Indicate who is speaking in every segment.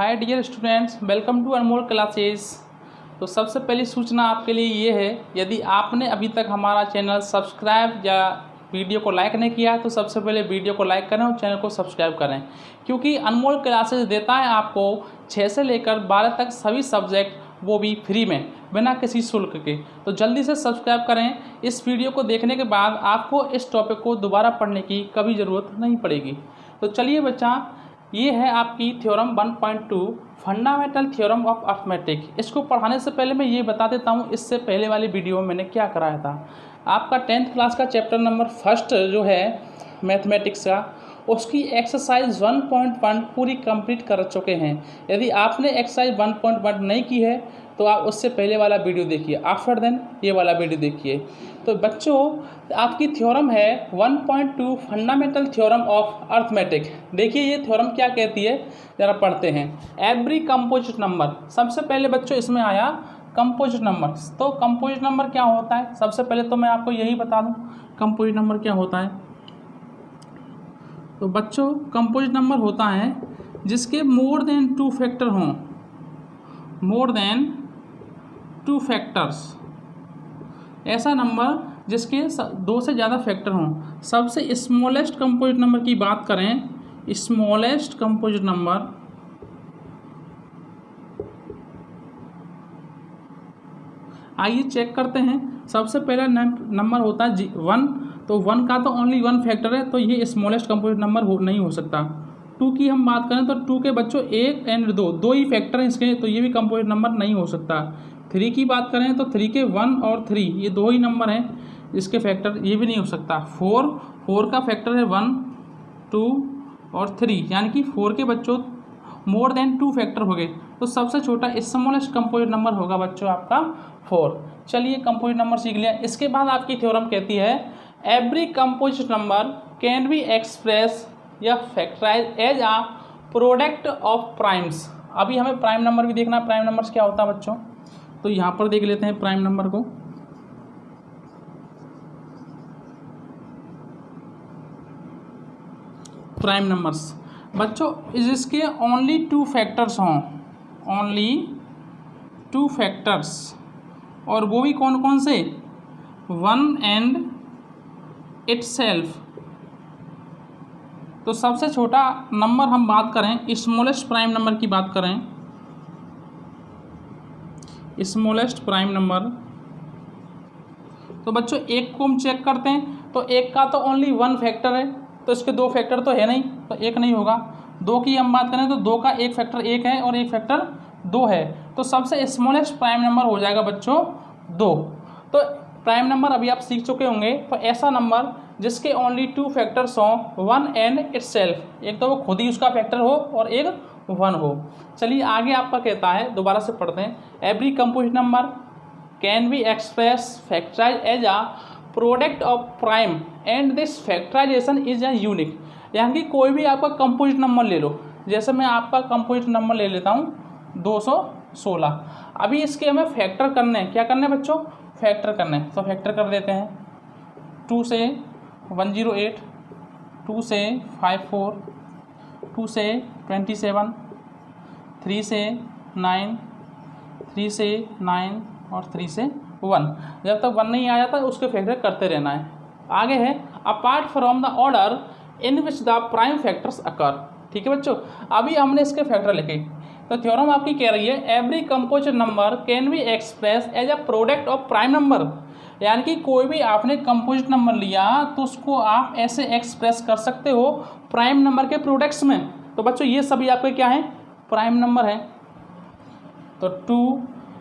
Speaker 1: Hi dear students, welcome to Anmol classes. तो सबसे पहली सूचना आपके लिए ये है, यदि आपने अभी तक हमारा चैनल सब्सक्राइब या वीडियो को लाइक नहीं किया है तो सबसे पहले वीडियो को लाइक करें और चैनल को सब्सक्राइब करें, क्योंकि अनमोल क्लासेस देता है आपको 6 से लेकर 12 तक सभी सब्जेक्ट, वो भी फ्री में, बिना किसी शुल्क के। तो जल्दी से सब्सक्राइब करें। इस वीडियो को देखने के बाद आपको इस टॉपिक को दोबारा पढ़ने की कभी ज़रूरत नहीं पड़ेगी। तो चलिए बच्चा, ये है आपकी theorem 1.2 fundamental theorem of arithmetic. इसको पढ़ाने से पहले मैं ये बता देता हूँ, इससे पहले वाली वीडियो में मैंने क्या कराया था। आपका 10th क्लास का चैप्टर नंबर 1 जो है मैथमेटिक्स का, उसकी एक्सरसाइज 1.1 पूरी कंप्लीट कर चुके हैं। यदि आपने एक्सरसाइज 1.1 नहीं की है तो आप उससे पहले वाला वीडियो देखिए, आफ्टर देन ये वाला वीडियो देखिए। तो बच्चों, आपकी थ्योरम है 1.2 फंडामेंटल थ्योरम ऑफ अर्थमेटिक। देखिए ये थ्योरम क्या कहती है, ज़रा पढ़ते हैं। एवरी कंपोजिट नंबर, सबसे पहले बच्चों इसमें आया कंपोजिट नंबर। तो कंपोजिट नंबर क्या होता है, सबसे पहले तो मैं आपको यही बता दूं कंपोजिट नंबर क्या होता है। तो बच्चों, कंपोजिट नंबर होता है जिसके मोर देन 2 फैक्टर हों, मोर देन 2 फैक्टर्स। ऐसा नंबर जिसके 2 से ज़्यादा फैक्टर हों। सबसे स्मॉलेस्ट कंपोजिट नंबर की बात करें, स्मॉलेस्ट कंपोजिट नंबर आइए चेक करते हैं। सबसे पहला नंबर होता है 1। तो 1 का तो ओनली 1 फैक्टर है, तो ये स्मॉलेस्ट कंपोजिट नंबर नहीं हो सकता। 2 की हम बात करें तो 2 के बच्चों 1 एंड 2 ही फैक्टर हैं इसके, तो ये भी कंपोजिट नंबर नहीं हो सकता। 3 की बात करें तो 3 के 1 और 3 ये 2 ही नंबर हैं इसके फैक्टर, ये भी नहीं हो सकता। 4 का फैक्टर है 1, 2 और 3, यानी कि 4 के बच्चों मोर देन 2 फैक्टर हो गए। तो सबसे छोटा स्मॉलेस्ट कंपोजिट नंबर होगा बच्चों आपका 4। चलिए कंपोजिट नंबर सीख लिया। इसके बाद आपकी थ्योरम कहती है every composite number can be express या factorise as a product of primes. अभी हमें प्राइम नंबर भी देखना है। प्राइम नंबर्स क्या होता है बच्चों, तो यहाँ पर देख लेते हैं प्राइम नंबर को। प्राइम नंबर्स बच्चों जिसके ओनली 2 फैक्टर्स हों, ओनली 2 फैक्टर्स, और वो भी कौन कौन से, 1 एंड इटसेल्फ। तो सबसे छोटा नंबर हम बात करें, स्मॉलेस्ट प्राइम नंबर की बात करें, स्मॉलेस्ट प्राइम नंबर, तो बच्चों 1 को हम चेक करते हैं। तो 1 का तो ओनली 1 फैक्टर है, तो इसके 2 फैक्टर तो है नहीं, तो 1 नहीं होगा। 2 की हम बात करें तो 2 का 1 फैक्टर 1 है और 1 फैक्टर 2 है, तो सबसे स्मॉलेस्ट प्राइम नंबर हो जाएगा बच्चों 2। तो प्राइम नंबर अभी आप सीख चुके होंगे। तो ऐसा नंबर जिसके ओनली 2 फैक्टर्स हों, 1 एंड इटसेल्फ, एक तो वो खुद ही उसका फैक्टर हो और एक 1 हो। चलिए आगे आपका कहता है, दोबारा से पढ़ते हैं। Every composite number can be express factorise as a product of prime and this factorisation is a unique. यानी कि कोई भी आपका कंपोजिट नंबर ले लो, जैसे मैं आपका कंपोजिट नंबर ले लेता हूँ 216। अभी इसके हमें फैक्टर करने हैं। क्या करने हैं बच्चों, फैक्टर करने हैं। तो फैक्टर कर देते हैं। 2 से 108, 2 से 54, 2 से 27, 3 से 9, 3 से 9 और 3 से 1। जब तक 1 नहीं आ जाता उसके फैक्टर करते रहना है। आगे है apart from the order in which the prime factors occur. ठीक है बच्चों, अभी हमने इसके फैक्टर लिखे। तो थ्योरम आपकी कह रही है every composite number can be express as a product of prime number. यानी कि कोई भी आपने कंपोजिट नंबर लिया तो उसको आप ऐसे एक्सप्रेस कर सकते हो प्राइम नंबर के प्रोडक्ट्स में। तो बच्चों ये सभी आपके क्या हैं, प्राइम नंबर हैं। तो 2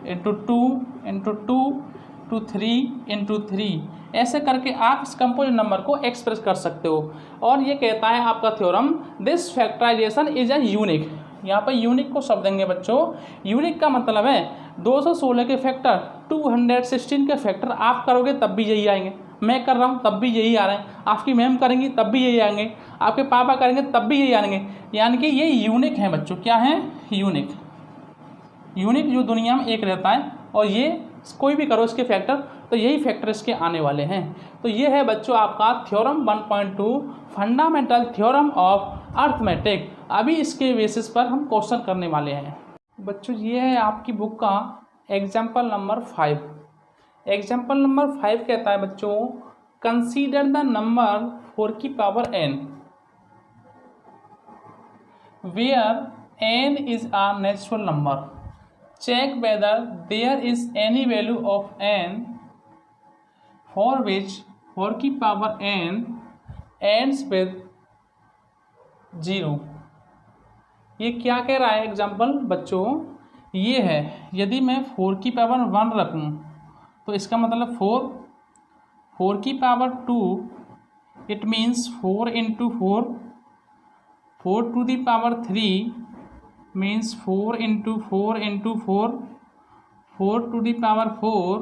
Speaker 1: × 2 × 2 to 3 × 3 ऐसे करके आप इस कंपोजिट नंबर को एक्सप्रेस कर सकते हो। और ये कहता है आपका theorem this factorisation is a unique. यहाँ पर यूनिक को शब्द देंगे बच्चों। यूनिक का मतलब है 216 के फैक्टर 216 के फैक्टर आप करोगे तब भी यही आएंगे, मैं कर रहा हूँ तब भी यही आ रहे हैं, आपकी मैम करेंगी तब भी यही आएंगे, आपके पापा करेंगे तब भी यही आएंगे। यानी कि ये यूनिक है बच्चों। क्या है, यूनिक। यूनिक जो दुनिया में एक रहता है, और ये कोई भी करो इसके फैक्टर तो यही फैक्टर इसके आने वाले हैं। तो ये है बच्चों आपका theorem 1.2 fundamental theorem of arithmetic. अभी इसके बेसिस पर हम क्वेश्चन करने वाले हैं। बच्चों ये है आपकी बुक का एग्जाम्पल नंबर 5। एग्जाम्पल नंबर 5 कहता है बच्चों, कंसीडर द नंबर 4 की power n where n is a natural number, check whether there is any value of n for which 4 की पावर n एंड्स विद 0। ये क्या कह रहा है एग्जाम्पल बच्चों, ये है यदि मैं 4 की पावर 1 रखूँ तो इसका मतलब 4 की power 2, it means 4 into 4 to the power 3 means 4 into 4 into 4 to the power 4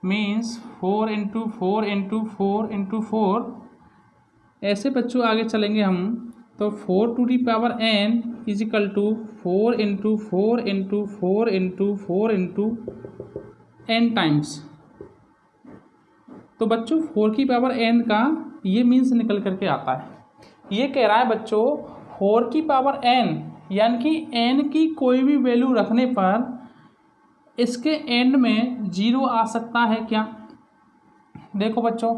Speaker 1: means 4 into 4 into 4 into 4। ऐसे बच्चों आगे चलेंगे हम तो 4 to the power n is equal to 4 into 4 into 4 into 4 into n times. तो बच्चों 4 की पावर n का ये मीन्स निकल करके आता है। ये कह रहा है बच्चों 4 की पावर n यानी कि n की कोई भी वैल्यू रखने पर इसके एंड में 0 आ सकता है क्या। देखो बच्चों,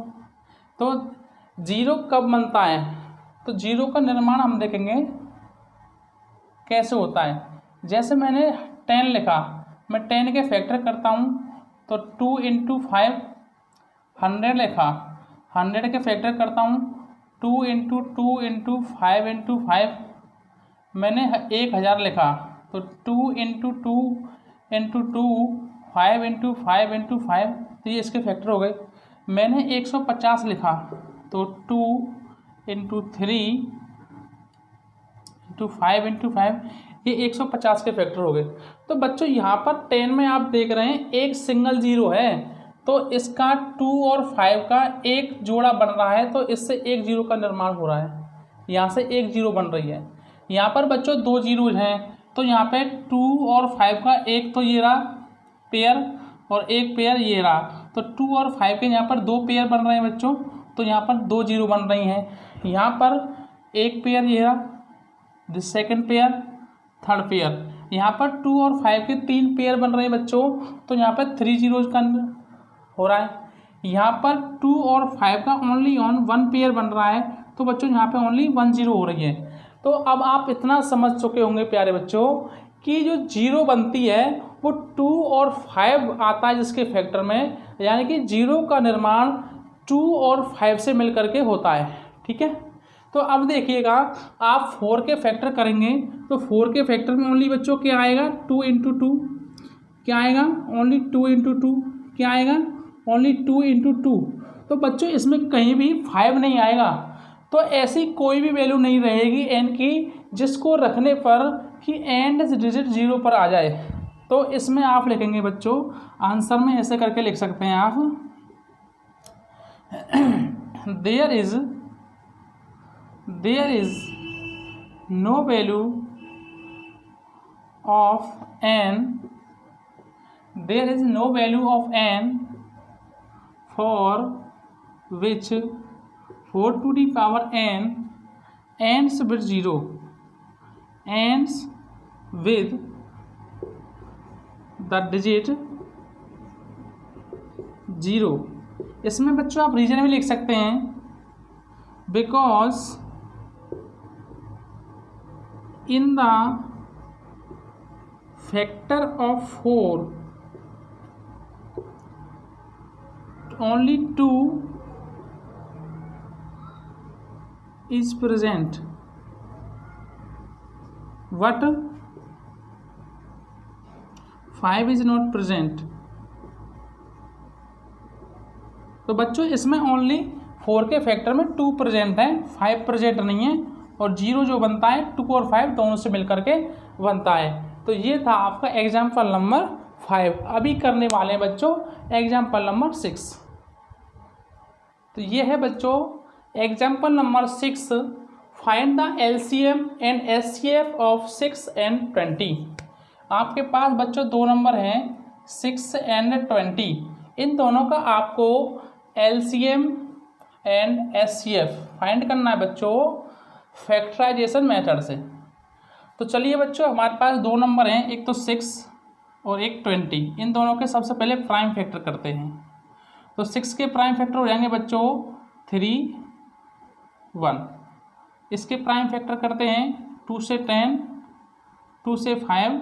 Speaker 1: तो 0 कब बनता है, तो 0 का निर्माण हम देखेंगे कैसे होता है। जैसे मैंने 10 लिखा, मैं 10 के फैक्टर करता हूँ तो 2 इंटू 5। 100 लिखा, 100 के फैक्टर करता हूँ 2 इंटू 2 इंटू 5 इंटू 5। मैंने 1000 लिखा तो 2 इंटू 2 इंटू 2 5 इंटू 5 इंटू 5, तो ये इसके फैक्टर हो गए। मैंने 150 लिखा तो 2 इंटू 3 इंटू 5 इंटू 5, ये 150 के फैक्टर हो गए। तो बच्चों यहाँ पर 10 में आप देख रहे हैं एक सिंगल 0 है, तो इसका 2 और 5 का एक जोड़ा बन रहा है, तो इससे एक 0 का निर्माण हो रहा है। यहाँ से एक 0 बन रही है। यहाँ पर बच्चों 2 0 हैं, तो यहाँ पे 2 और 5 का एक तो ये रहा पेयर और एक पेयर ये रहा, तो 2 और 5 के यहाँ पर 2 पेयर बन रहे हैं बच्चों, तो यहाँ पर 2 0 बन रही हैं। यहाँ पर एक पेयर ये रहा, this second pair, third pair. यहाँ पर 2 और 5 के 3 पेयर बन रहे हैं बच्चों, तो यहाँ पर 3 0 का हो रहा है। यहाँ पर 2 और 5 का ओनली ऑन 1 पेयर बन रहा है, तो बच्चों यहाँ पे ओनली 1 0 हो रही है। तो अब आप इतना समझ चुके होंगे प्यारे बच्चों कि जो 0 बनती है वो 2 और 5 आता है जिसके फैक्टर में, यानी कि 0 का निर्माण 2 और 5 से मिलकर के होता है। ठीक है, तो अब देखिएगा आप 4 के फैक्टर करेंगे तो 4 के फैक्टर में ओनली बच्चों क्या आएगा, 2 इंटू 2 क्या आएगा, ओनली 2 इंटू 2 क्या आएगा, ओनली 2 इंटू 2। तो बच्चों इसमें कहीं भी 5 नहीं आएगा, तो ऐसी कोई भी वैल्यू नहीं रहेगी n की जिसको रखने पर कि एंड डिजिट 0 पर आ जाए। तो इसमें आप लिखेंगे बच्चों, आंसर में ऐसे करके लिख सकते हैं आप, there is no value of n, there is no value of n for which 4 to the power n ends with 0, ends with the digit 0। इसमें बच्चों आप रीजन भी लिख सकते हैं, because in the factor of 4 only 2 is present, but 5 is not present। तो बच्चों इसमें ओनली 4 के फैक्टर में 2 प्रेजेंट है, 5 प्रेजेंट नहीं है, और 0 जो बनता है 2 और 5 दोनों से मिलकर के बनता है। तो ये था आपका एग्जाम्पल नंबर 5। अभी करने वाले हैं बच्चों एग्जाम्पल नंबर 6। तो ये है बच्चों example number 6, find the LCM and SCF of 6 and 20। आपके पास बच्चों 2 नंबर हैं 6 and 20, इन दोनों का आपको LCM एंड SCF फाइंड करना है बच्चों फैक्टराइजेशन मेथड से। तो चलिए बच्चों, हमारे पास दो नंबर हैं, एक तो 6 और एक 20। इन दोनों के सबसे पहले प्राइम फैक्टर करते हैं। तो 6 के प्राइम फैक्टर हो जाएंगे बच्चों 3, 1। इसके प्राइम फैक्टर करते हैं 2 से 10, 2 से 5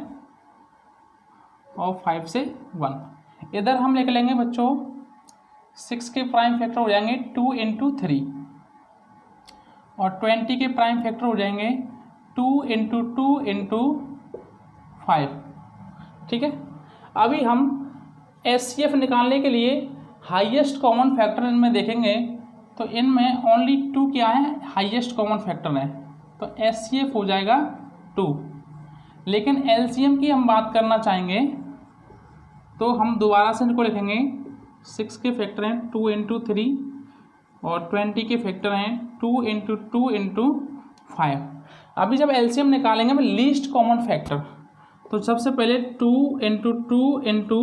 Speaker 1: और 5 से 1। इधर हम लिख लेंगे बच्चों 6 के प्राइम फैक्टर हो जाएंगे 2 इंटू 3 और 20 के प्राइम फैक्टर हो जाएंगे 2 इंटू 2 इंटू 5। ठीक है। अभी हम HCF निकालने के लिए हाईएस्ट कॉमन फैक्टर इनमें देखेंगे, तो इनमें ओनली 2 क्या है, हाईएस्ट कॉमन फैक्टर है, तो HCF हो जाएगा 2। लेकिन LCM की हम बात करना चाहेंगे तो हम दोबारा से इनको लिखेंगे। 6 के फैक्टर हैं 2 इंटू 3 और 20 के फैक्टर हैं 2 इंटू 2 इंटू 5। अभी जब LCM निकालेंगे हम लीस्ट कॉमन फैक्टर, तो सबसे पहले 2 इंटू 2 इंटू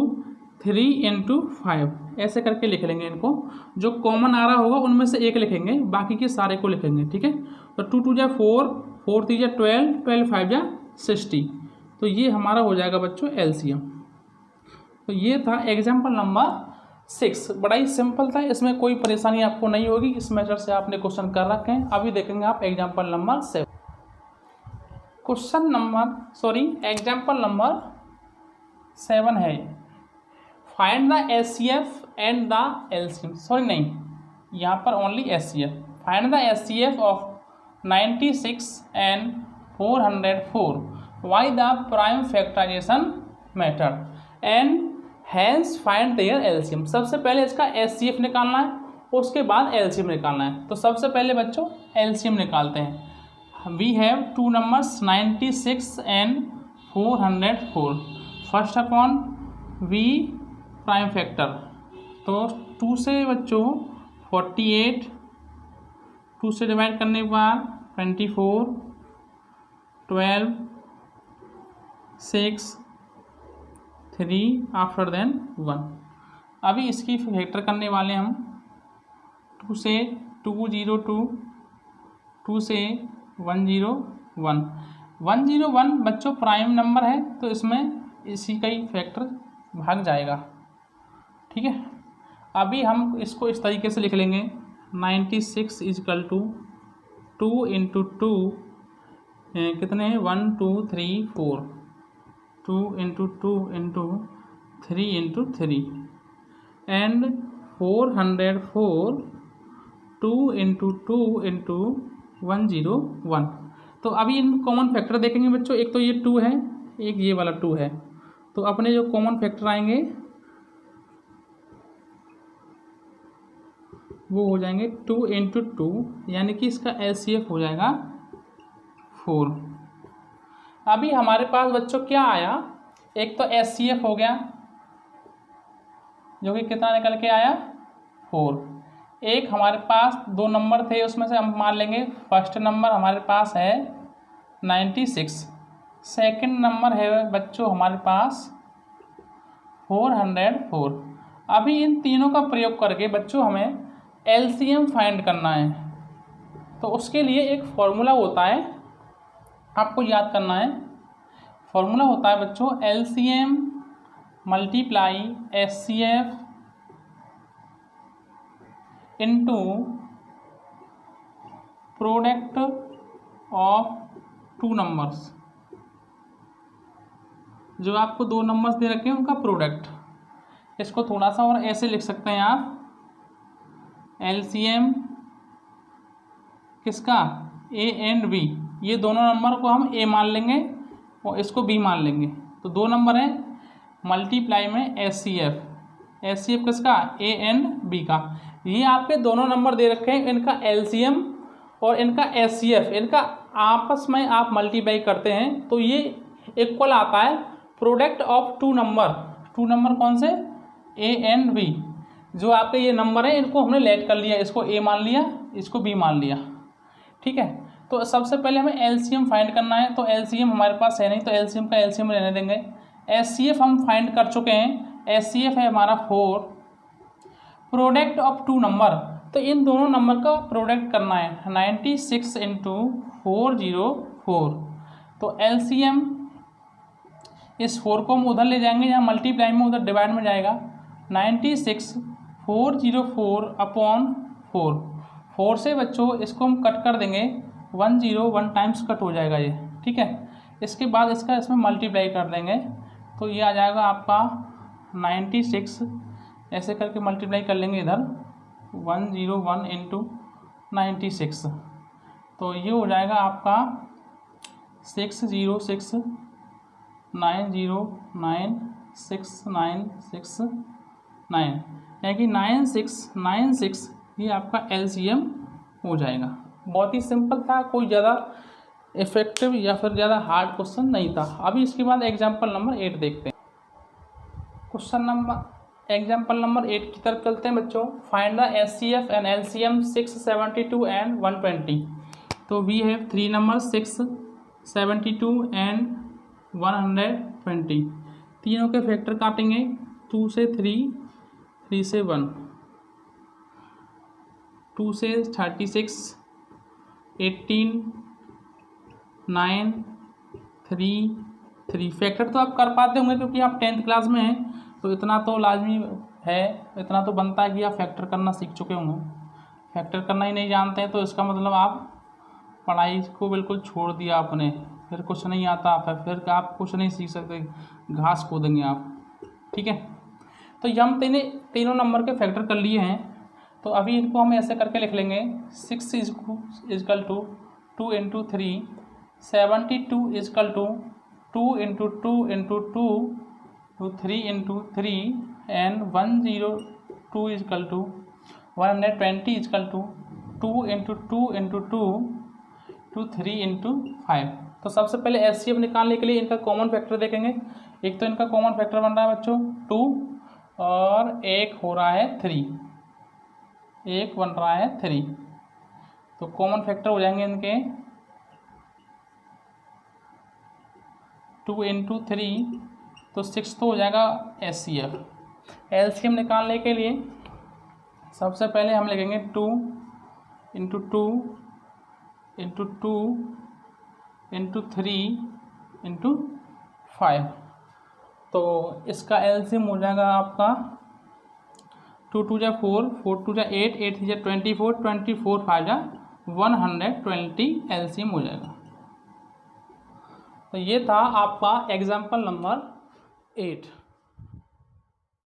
Speaker 1: 3 इंटू 5 ऐसे करके लिख लेंगे इनको। जो कॉमन आ रहा होगा उनमें से एक लिखेंगे, बाकी के सारे को लिखेंगे। ठीक है। तो 2 2 जा 4, 4 3 जा 12, 12 5 जा 60। तो ये हमारा हो जाएगा बच्चों LCM। तो ये था एग्जाम्पल नंबर 6। बड़ा ही सिंपल था, इसमें कोई परेशानी आपको नहीं होगी। इस मेथड से आपने क्वेश्चन कर रखे हैं। अभी देखेंगे आप एग्जाम्पल नंबर 7। एग्जाम्पल नंबर 7 है, find the HCF and the LCM। यहाँ पर only HCF। Find the HCF of 96 and 404 by the prime factorisation method and hence find their LCM। सबसे पहले इसका HCF निकालना है, उसके बाद LCM निकालना है। तो सबसे पहले बच्चों LCM निकालते हैं। We have two numbers 96 and 404। First upon we prime factor, तो 2 से बच्चों 48, 2 से डिवाइड करने के बाद 24, 12, 6, 3 आफ्टर देन 1। अभी इसकी फैक्टर करने वाले हम 2 से 202, 2 से 101। 101 बच्चों प्राइम नंबर है, तो इसमें इसी का ही फैक्टर भाग जाएगा। ठीक है। अभी हम इसको इस तरीके से लिख लेंगे 96 इजकल टू 2 इंटू 2 कितने हैं 1 2 3 4, 2 into 2 into 3 into 3 and 404 2 into 2 into 101। तो अभी इन कॉमन फैक्टर देखेंगे बच्चों। एक तो ये 2 है, एक ये वाला 2 है। तो अपने जो कॉमन फैक्टर आएंगे वो हो जाएंगे 2 इंटू 2, यानी कि इसका LCF हो जाएगा 4। अभी हमारे पास बच्चों क्या आया, एक तो HCF हो गया जो कि कितना निकल के आया 4। एक हमारे पास 2 नंबर थे, उसमें से हम मान लेंगे फर्स्ट नंबर हमारे पास है 96, सेकंड नंबर है बच्चों हमारे पास 404। अभी इन तीनों का प्रयोग करके बच्चों हमें LCM फाइंड करना है। तो उसके लिए एक फॉर्मूला होता है, आपको याद करना है। फॉर्मूला होता है बच्चों LCM multiply HCF into product of 2 numbers. जो आपको 2 नंबर्स दे रखे हैं उनका प्रोडक्ट। इसको थोड़ा सा और ऐसे लिख सकते हैं आप, LCM किसका A एंड B। ये दोनों नंबर को हम A मान लेंगे और इसको B मान लेंगे। तो 2 नंबर हैं मल्टीप्लाई में HCF किसका A एंड B का। ये आपके दोनों नंबर दे रखे हैं, इनका LCM और इनका HCF, इनका आपस में आप मल्टीप्लाई करते हैं तो ये इक्वल आता है प्रोडक्ट ऑफ 2 नंबर। 2 नंबर कौन से A एंड B। जो आपके ये नंबर है इनको हमने लेट कर लिया, इसको A मान लिया, इसको B मान लिया। ठीक है। तो सबसे पहले हमें LCM फाइंड करना है। तो LCM हमारे पास है नहीं, तो LCM का LCM रहने देंगे। HCF हम फाइंड कर चुके हैं, HCF है हमारा 4। प्रोडक्ट ऑफ 2 नंबर, तो इन दोनों नंबर का प्रोडक्ट करना है 96 इंटू 404। तो LCM इस 4 को हम उधर ले जाएंगे, यहाँ मल्टीप्लाई में, उधर डिवाइड में जाएगा। 96,404 अपॉन 4, 4 से बच्चों इसको हम कट कर देंगे, 101 टाइम्स कट हो जाएगा ये, ठीक है। इसके बाद इसका इसमें मल्टीप्लाई कर देंगे, तो ये आ जाएगा आपका 96, ऐसे करके मल्टीप्लाई कर लेंगे इधर, 101 इंटू 96, तो ये हो जाएगा आपका 606,909,696,9, यानी कि 9696 ये आपका LCM हो जाएगा। बहुत ही सिंपल था, कोई ज़्यादा इफेक्टिव या फिर ज़्यादा हार्ड क्वेश्चन नहीं था। अभी इसके बाद एग्जाम्पल नंबर 8 देखते हैं। एग्जाम्पल नंबर 8 की तरफ चलते हैं बच्चों। Find the HCF and LCM 672 and 120। तो वी हैव 3 नंबर 672 एंड 120। तीनों के फैक्टर काटेंगे, 2 से 3, 3 से 1, 2 से 36, 18, 9, 3, 3। फैक्टर तो आप कर पाते होंगे क्योंकि आप 10th क्लास में हैं, तो इतना तो लाजमी है, इतना तो बनता है कि आप फैक्टर करना सीख चुके होंगे। फैक्टर करना ही नहीं जानते हैं तो इसका मतलब आप पढ़ाई को बिल्कुल छोड़ दिया आपने, फिर कुछ नहीं आता, फिर आप कुछ नहीं सीख सकते, घास खोदेंगे आप, ठीक है। तो ये हम तीनों नंबर के फैक्टर कर लिए हैं, तो अभी इनको हम ऐसे करके लिख लेंगे। 6 is equal to 2 into 3, 72 is equal to 2 into 2 into 2 to 3 into 3, and 102 is equal to 120 is equal to 2 into 2 into 2 to 3 into 5। तो सबसे पहले HCF निकालने के लिए इनका कॉमन फैक्टर देखेंगे। एक तो इनका कॉमन फैक्टर बन रहा है बच्चों 2, और एक हो रहा है 3, एक बन रहा है 3, तो कॉमन फैक्टर हो जाएंगे इनके 2 इंटू 3, तो 6 तो हो जाएगा HCF। LCM निकालने के लिए सबसे पहले हम लिखेंगे 2 इंटू 2 इंटू 2 इंटू 3 इंटू 5, तो इसका LCM हो जाएगा आपका 2 2 जा 4, 4 2 जा 8, 8 3 जा 24, 24 5 जा 120 LCM हो जाएगा। तो ये था आपका एग्जाम्पल नंबर 8।